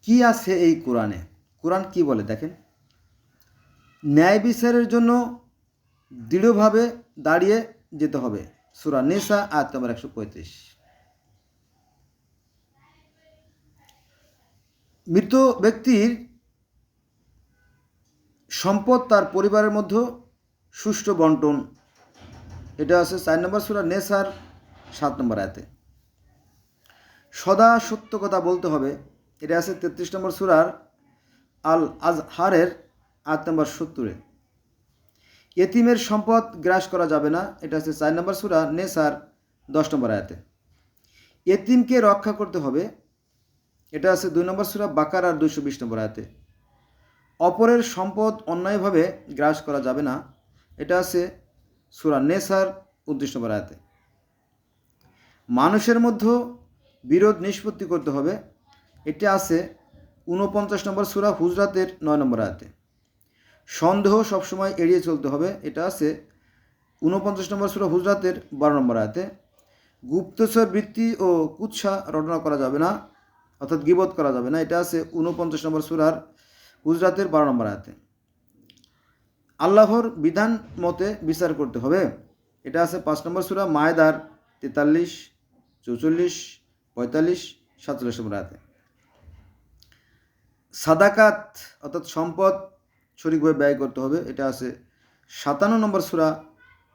কি আছে এই কোরআনে? কোরআন কি বলে দেখেন, ন্যায় বিচারের জন্য দৃঢ়ভাবে দাঁড়িয়ে যেতে হবে। সূরা নিসা আয়াত নম্বর 135। মৃত ব্যক্তির সম্পদ তার পরিবারের মধ্যে সুষ্ঠু বন্টন, এটা আছে 4 নম্বর সূরা নেসার 7 নম্বর আয়াতে। সদা সত্য কথা বলতে হবে, এটা আছে 33 নম্বর সূরার আল আজহারের আয়াত নম্বর 70-এ। এতিমের সম্পদ গ্রাস করা যাবে না, এটা আছে 4 নম্বর সূরা নেসার 10 নম্বর আয়াতে। এতিমকে রক্ষা করতে হবে, এটা আছে 2 নম্বর সূরা বাকারার 220 নম্বর আয়াতে। অপরের সম্পদ অন্যায়ভাবে গ্রাস করা যাবে না, এটা আছে সূরা নেসার 29 নম্বর আয়াতে। মানুষের মধ্যে বিরোধ নিষ্পত্তি করতে হবে, এটা আছে 49 নম্বর সূরা হুজরাতের 9 নম্বর আয়াতে। সন্দেহ সবসময় এড়িয়ে চলতে হবে, এটা আছে 49 নম্বর সূরা হুজরাতের 12 নম্বর আয়াতে। গুপ্তচর বৃত্তি ও কুৎসা রটনা করা যাবে না, অর্থাৎ গীবত করা যাবে না, এটা আছে 49 নম্বর সূরার হুজরাতের 12 নম্বর আয়াতে। আল্লাহর বিধান মতে বিচার করতে হবে, এটা আছে 5 নম্বর সূরা মায়েদার 43, 44, 45, 47 নম্বর আয়াতে। সাদাকাত অর্থাৎ সম্পদ সঠিকভাবে ব্যয় করতে হবে, এটা আছে 57 নম্বর সূরা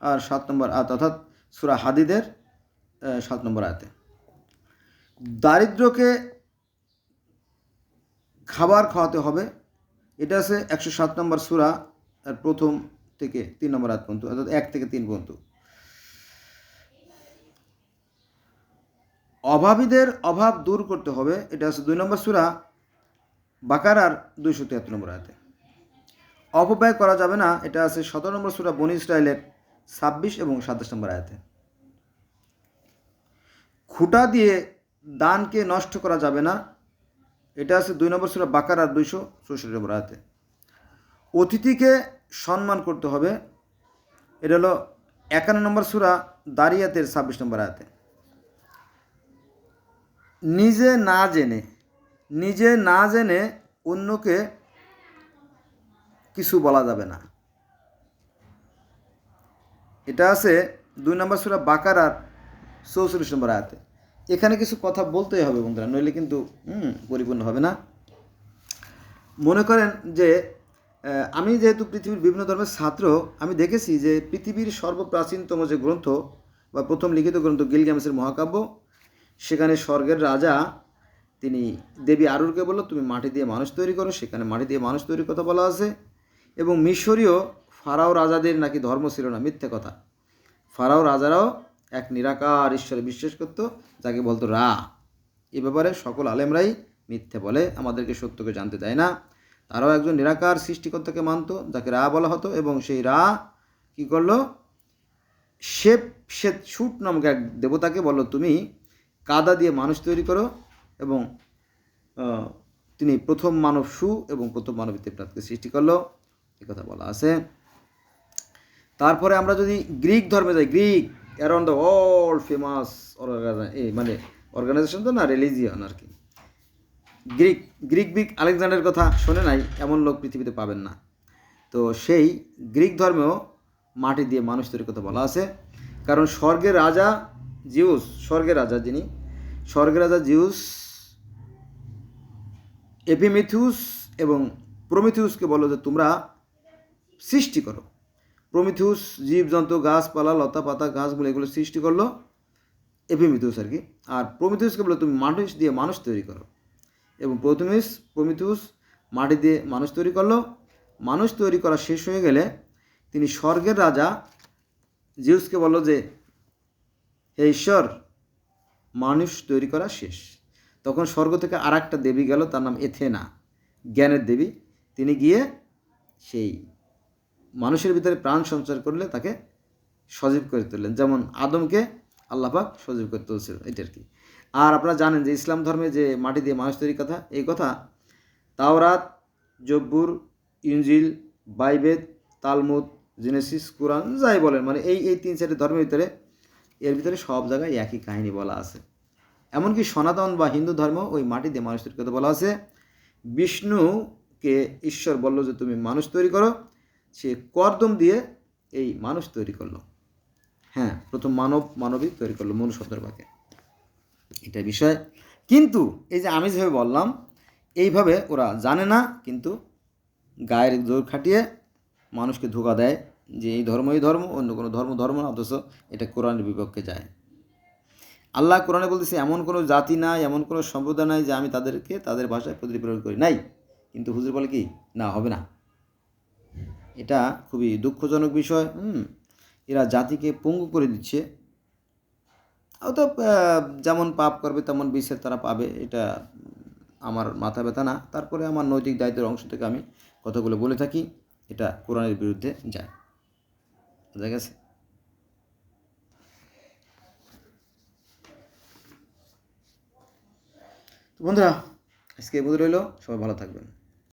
আর 7 নম্বর আয়াত, অর্থাৎ সূরা হাদিদের 7 নম্বর আয়াতে। দারিদ্রকে খাবার খাওয়াতে হবে, এটা আছে 107 নম্বর সূরা আর 1 থেকে 3 নম্বর আয়াত পর্যন্ত, অর্থাৎ 1 থেকে 3 পর্যন্ত। অভাবীদের অভাব দূর করতে হবে, এটা আছে 2 নম্বর সূরা বাকারার 273 নম্বর আয়াতে। অপব্যয় করা যাবে না, এটা আছে 17 নম্বর সূরা বনী ইসরাইলের 26 এবং 27 নম্বর আয়াতে। খুঁটা দিয়ে দানকে নষ্ট করা যাবে না, এটা আছে 2 নম্বর সূরা বাকারার 264 নম্বর আয়াতে। অতিথিকে সম্মান করতে হবে, এটা হলো 51 নম্বর সূরা দারিয়াতের 26 নম্বর আয়াতে। নিজে না জেনে অন্যকে কিছু বলা যাবে না, এটা আছে 2 নম্বর সূরা বাকারার 44 নম্বর আয়াতে। এখানে কিছু কথা বলতেই হবে বন্ধুরা, নইলে কিন্তু পরিপূর্ণ হবে না। মনে করেন যে আমি যেহেতু পৃথিবীর বিভিন্ন ধর্মের ছাত্র, আমি দেখেছি যে পৃথিবীর সর্বপ্রাচীনতম যে গ্রন্থ বা প্রথম লিখিত গ্রন্থ গিলগামেশের মহাকাব্য, সেখানে স্বর্গের রাজা তিনি দেবী আরুরকে বলল তুমি মাটি দিয়ে মানুষ তৈরি করো, সেখানে মাটি দিয়ে মানুষ তৈরির কথা বলা আছে। এবং মিশরীয় ফারাও রাজাদের নাকি ধর্ম ছিল না, মিথ্যে কথা। ফারাও রাজারাও এক নিরাকার ঈশ্বরে বিশ্বাস করত, যাকে বলতো রা। এ ব্যাপারে সকল আলেমরাই মিথ্যে বলে, আমাদেরকে সত্যকে জানতে দেয় না। তারাও একজন নিরাকার সৃষ্টিকর্তাকে মানত, যাকে রা বলা হতো। এবং সেই রা কী করলো, শুট নামক এক দেবতাকে বলল তুমি কাদা দিয়ে মানুষ তৈরি করো, এবং তিনি প্রথম মানব সু এবং প্রথম মানব ইত্তেফ্রাতকে সৃষ্টি করলো, এই কথা বলা আছে। তারপরে আমরা যদি গ্রিক ধর্মে যাই, Greek around the world famous organization তো না, রিলিজিয়ন আর কি। গ্রিক আলেকজান্ডারের কথা শোনে নাই এমন লোক পৃথিবীতে পাবেন না। তো সেই গ্রিক ধর্মেও মাটি দিয়ে মানুষ তৈরির কথা বলা আছে, কারণ স্বর্গের রাজা জিউস এপিমিথিউস এবং প্রমিথিউসকে বলো যে তোমরা সৃষ্টি করো। প্রমিথিউস জীবজন্তু, গাছপালা, লতা পাতা, গাছগুলো এগুলো সৃষ্টি করলো, এপিমিথিউস আর কি। আর প্রমিথিউসকে বললো তুমি মাটি দিয়ে মানুষ তৈরি করো। এবং প্রমিথিউস মাটি দিয়ে মানুষ তৈরি করলো। মানুষ তৈরি করা শেষ হয়ে গেলে তিনি স্বর্গের রাজা জিউসকে বলল যে হে ঈশ্বর, মানুষ তৈরি করা শেষ। তখন স্বর্গ থেকে আর একটা দেবী গেল, তার নাম এথেনা, জ্ঞানের দেবী। তিনি গিয়ে সেই মানুষের ভিতরে প্রাণ সঞ্চার করলে তাকে সজীব করে তুললেন, যেমন আদমকে আল্লাহ পাক সজীব করে তুলছিল, এটা আর কি। আর আপনারা জানেন যে ইসলাম ধর্মে যে মাটি দিয়ে মানুষ তৈরির কথা, এই কথা তাওরাত, জব্বুর, ইনজিল, বাইবেল, তালমুদ, জেনেসিস, কোরআন যাই বলেন, মানে এই 3-4টি ধর্মের ভিতরে এর ভিতরে সব জায়গায় একই কাহিনী বলা আছে। এমনকি সনাতন বা হিন্দু ধর্ম ওই মাটি দিয়ে মানুষ তৈরির কথা বলা আছে। বিষ্ণুকে ঈশ্বর বলল যে তুমি মানুষ তৈরি করো, সে কর্দম দিয়ে এই মানুষ তৈরি করলো। হ্যাঁ, প্রথম মানবী তৈরি করলো মনু শব্দের বাক্যে, এটা বিষয়। কিন্তু এই যে আমি যেভাবে বললাম এইভাবে ওরা জানে না, কিন্তু গায়ের জোর খাটিয়ে মানুষকে ধোঁকা দেয় যে এই ধর্ম, অন্য কোনো ধর্ম না, অথচ এটা কোরআনের বিপক্ষে যায়। আল্লাহ কোরআনে বলতেছে এমন কোনো জাতি নাই, এমন কোনো সম্প্রদায় নাই যে আমি তাদেরকে তাদের ভাষায় প্রতিপ্রেরণ করি নাই। কিন্তু হুজুর বলে কি না, হবে না। এটা খুবই দুঃখজনক বিষয়। এরা জাতিকে পঙ্গু করে দিচ্ছে। হয়তো যেমন পাপ করবে তেমন বিচার তারা পাবে, এটা আমার মাথা ব্যথা না। তারপরে আমার নৈতিক দায়িত্বের অংশ থেকে আমি কথাগুলো বলে থাকি, এটা কোরআনের বিরুদ্ধে যায়। বুঝা গেছে? তো বন্ধুরা, আজকে এই পর্যন্ত রইল। সবাই ভালো থাকবেন।